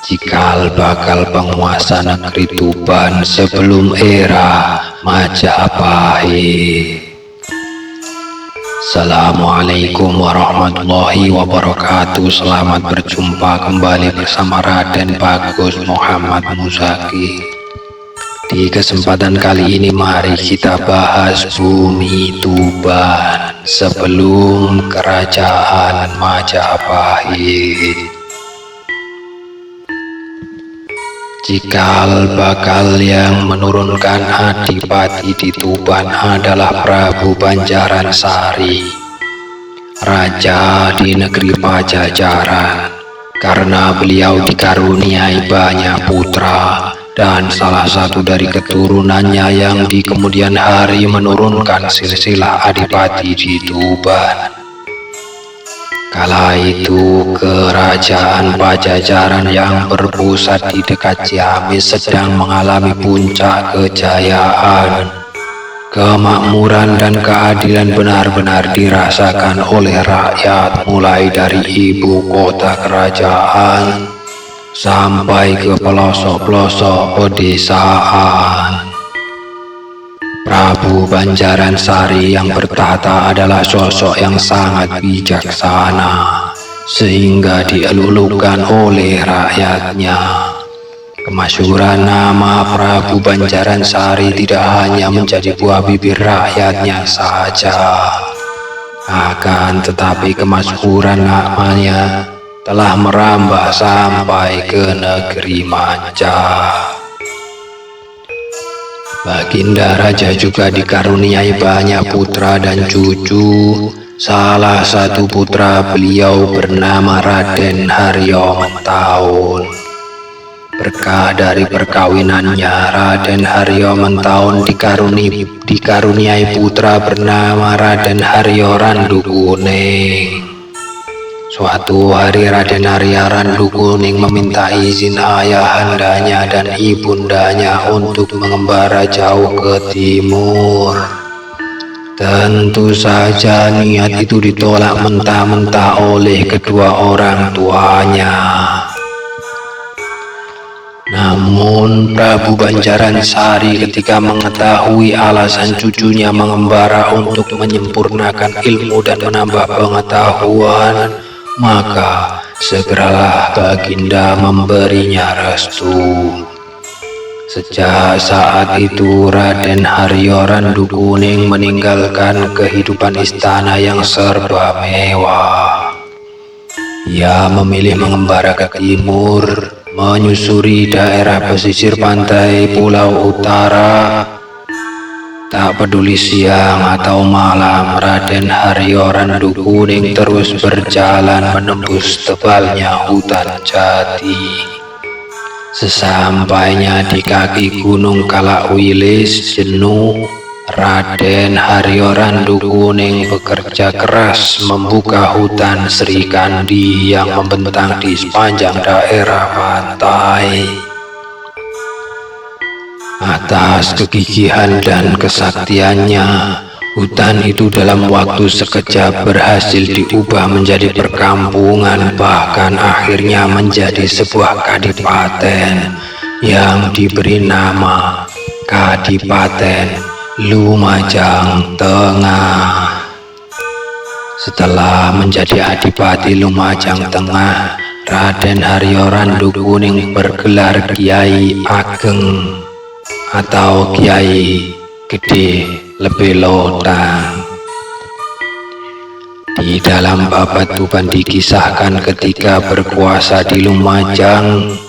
cikal bakal penguasa negeri Tuban sebelum era Majapahit. Assalamualaikum warahmatullahi wabarakatuh. Selamat berjumpa kembali bersama Raden Bagus Muhammad Muzaki. Di kesempatan kali ini mari kita bahas bumi Tuban sebelum kerajaan Majapahit. Cikal bakal yang menurunkan adipati di Tuban adalah Prabu Banjaransari, raja di negeri Pajajaran, karena beliau dikaruniai banyak putra dan salah satu dari keturunannya yang di kemudian hari menurunkan silsilah adipati di Tuban. Kala itu kerajaan Pajajaran yang berpusat di dekat Ciamis sedang mengalami puncak kejayaan. Kemakmuran dan keadilan benar-benar dirasakan oleh rakyat, mulai dari ibu kota kerajaan sampai ke pelosok-pelosok pedesaan. Prabu Banjaransari yang bertahta adalah sosok yang sangat bijaksana, sehingga dielulukan oleh rakyatnya. Kemasyhuran nama Prabu Banjaransari tidak hanya menjadi buah bibir rakyatnya saja, akan tetapi kemasyhuran namanya telah merambah sampai ke negeri manca. Baginda Raja juga dikaruniai banyak putra dan cucu. Salah satu putra beliau bernama Raden Haryo Mentaun. Berkah dari perkawinannya, Raden Haryo Mentaun dikaruniai putra bernama Raden Haryo Randukuning. Suatu hari Raden Haryo Randukuning meminta izin ayahandanya dan ibundanya untuk mengembara jauh ke timur. Tentu saja niat itu ditolak mentah-mentah oleh kedua orang tuanya. Namun Prabu Banjaransari ketika mengetahui alasan cucunya mengembara untuk menyempurnakan ilmu dan menambah pengetahuan, maka segeralah Baginda memberinya restu. Sejak saat itu Raden Haryo Randukuning meninggalkan kehidupan istana yang serba mewah. Ia memilih mengembara ke timur, menyusuri daerah pesisir pantai Pulau Utara. Tak peduli siang atau malam, Raden Haryo Randukuning terus berjalan menembus tebalnya hutan jati. Sesampainya di kaki Gunung Kalakwilis jenuh, Raden Haryo Randukuning bekerja keras membuka hutan Srikandi yang membentang di sepanjang daerah pantai. Atas kegigihan dan kesaktiannya, hutan itu dalam waktu sekejap berhasil diubah menjadi perkampungan, bahkan akhirnya menjadi sebuah kadipaten yang diberi nama Kadipaten Lumajang Tengah. Setelah menjadi adipati Lumajang Tengah, Raden Haryo Randukuning bergelar Kiai Ageng atau Kiai Gede Lebelotang. Di dalam Babat Tuban dikisahkan ketika berkuasa di Lumajang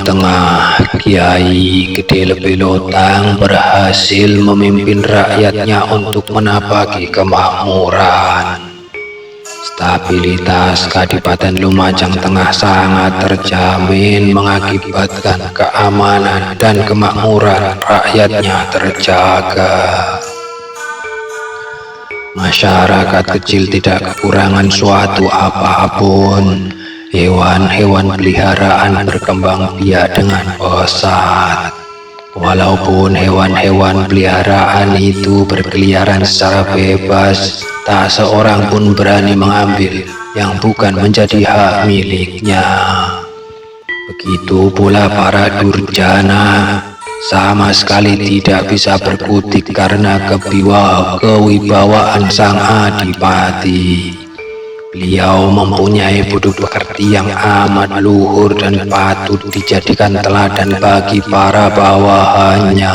Tengah, Kiai Gede Lebelotang berhasil memimpin rakyatnya untuk menapaki kemakmuran. Stabilitas Kadipaten Lumajang Tengah sangat terjamin mengakibatkan keamanan dan kemakmuran rakyatnya terjaga. Masyarakat kecil tidak kekurangan suatu apapun. Hewan-hewan peliharaan berkembang biak dengan pesat. Walaupun hewan-hewan peliharaan itu berkeliaran secara bebas, tak seorang pun berani mengambil yang bukan menjadi hak miliknya. Begitu pula para durjana sama sekali tidak bisa berkutik karena kewibawaan sang adipati. Beliau mempunyai budi pekerti yang amat luhur dan patut dijadikan teladan bagi para bawahannya.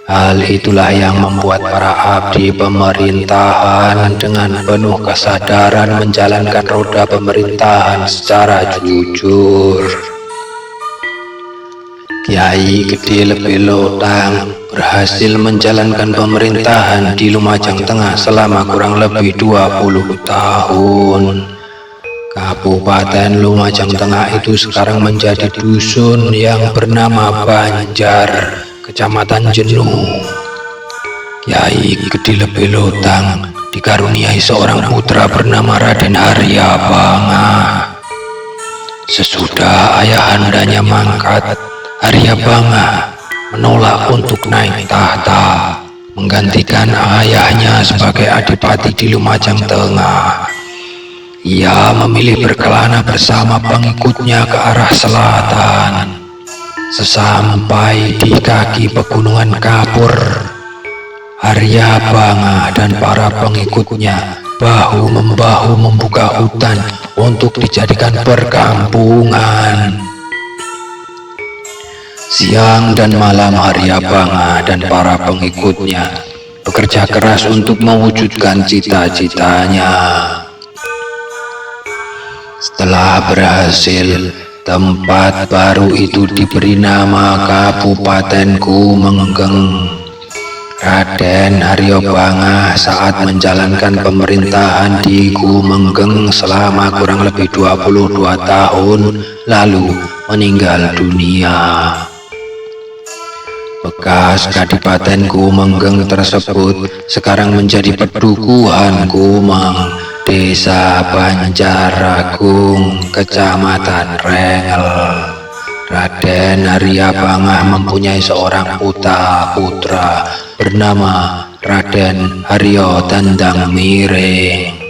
Hal itulah yang membuat para abdi pemerintahan dengan penuh kesadaran menjalankan roda pemerintahan secara jujur. Kiai Gede Lebelotang berhasil menjalankan pemerintahan di Lumajang Tengah selama kurang lebih 20 tahun. Kabupaten Lumajang Tengah itu sekarang menjadi dusun yang bernama Banjar, Kecamatan Jenuh. Kiai Gede Lebelotang dikaruniai seorang putra bernama Raden Arya Banga. Sesudah ayahandanya mangkat, Arya Banga menolak untuk naik tahta, menggantikan ayahnya sebagai adipati di Lumajang Tengah. Ia memilih berkelana bersama pengikutnya ke arah selatan. Sesampai di kaki pegunungan Kapur, Arya Banga dan para pengikutnya bahu-membahu membuka hutan untuk dijadikan perkampungan. Siang dan malam Arya Banga dan para pengikutnya bekerja keras untuk mewujudkan cita-citanya. Setelah berhasil, tempat baru itu diberi nama Kabupaten Kumenggeng. Raden Arya Banga saat menjalankan pemerintahan di Kumenggeng selama kurang lebih 22 tahun lalu meninggal dunia. Bekas Kadipaten Kumenggeng tersebut sekarang menjadi Pedukuhan Kumeng, Desa Banjaragung, Kecamatan Rengel. Raden Arya Banga mempunyai seorang putra bernama Raden Haryo Tandang Miring.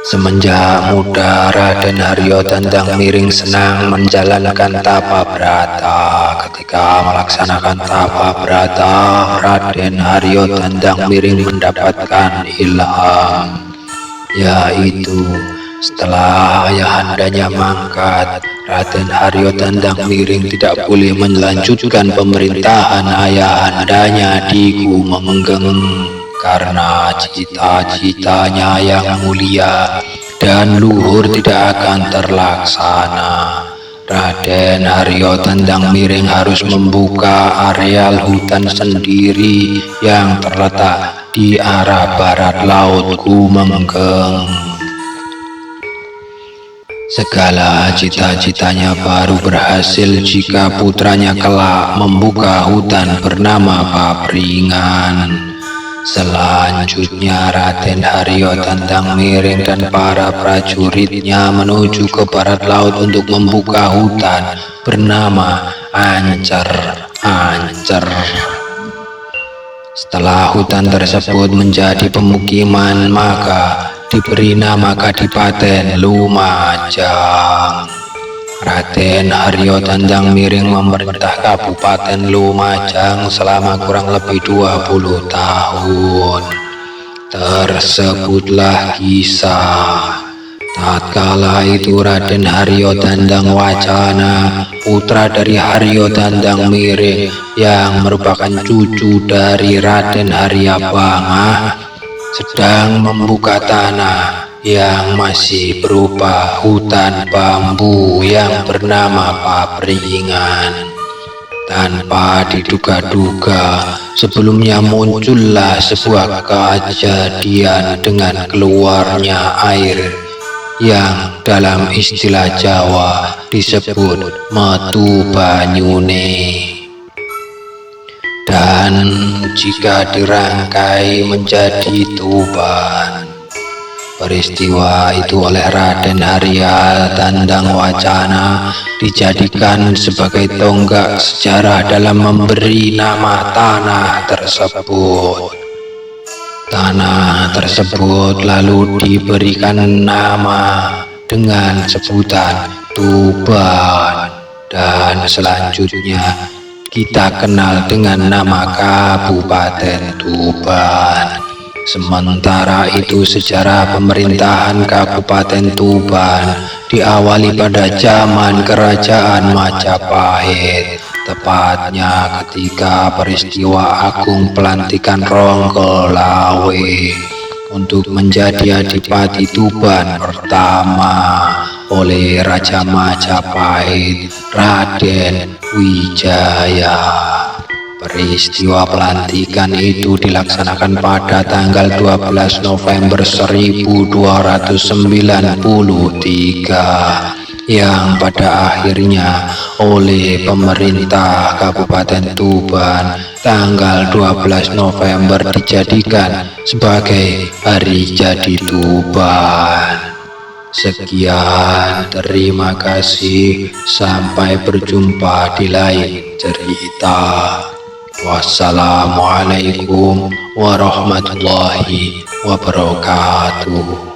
Semenjak muda, Raden Haryo Tandang Miring senang menjalankan tapa brata. Ketika melaksanakan tapa brata, Raden Haryo Tandang Miring mendapatkan ilham, yaitu setelah ayahandanya mangkat, Raden Haryo Tandang Miring tidak boleh melanjutkan pemerintahan ayahandanya di Kumenggeng karena cita-citanya yang mulia dan luhur tidak akan terlaksana. Raden Haryo Tandang Miring harus membuka areal hutan sendiri yang terletak di arah barat laut Kumenggeng. Segala cita-citanya baru berhasil jika putranya kelak membuka hutan bernama Papringan. Selanjutnya Raden Haryo Tandang Miring dan para prajuritnya menuju ke barat laut untuk membuka hutan bernama Ancer. Setelah hutan tersebut menjadi pemukiman, maka diberi nama Kadipaten Lumajang. Raden Haryo Tandang Miring memerintah Kabupaten Lumajang selama kurang lebih 20 tahun. Tersebutlah kisah tatkala itu Raden Haryo Tandang Wacana, putra dari Haryo Tandang Miring yang merupakan cucu dari Raden Arya Banga, sedang membuka tanah yang masih berupa hutan bambu yang bernama Papringan. Tanpa diduga-duga, sebelumnya muncullah sebuah kejadian dengan keluarnya air yang dalam istilah Jawa disebut metu banyune. Dan jika dirangkai menjadi tuban, peristiwa itu oleh Raden Haryo Tandang Wacana dijadikan sebagai tonggak sejarah dalam memberi nama tanah tersebut. Tanah tersebut lalu diberikan nama dengan sebutan Tuban, dan selanjutnya kita kenal dengan nama Kabupaten Tuban. Sementara itu, sejarah pemerintahan Kabupaten Tuban diawali pada zaman Kerajaan Majapahit, tepatnya ketika peristiwa agung pelantikan Ronggolawe untuk menjadi Adipati Tuban pertama oleh Raja Majapahit, Raden Wijaya. Peristiwa pelantikan itu dilaksanakan pada tanggal 12 November 1293 yang pada akhirnya oleh pemerintah Kabupaten Tuban tanggal 12 November dijadikan sebagai Hari Jadi Tuban. Sekian, terima kasih, sampai berjumpa di lain cerita. Wassalamualaikum warahmatullahi wabarakatuh.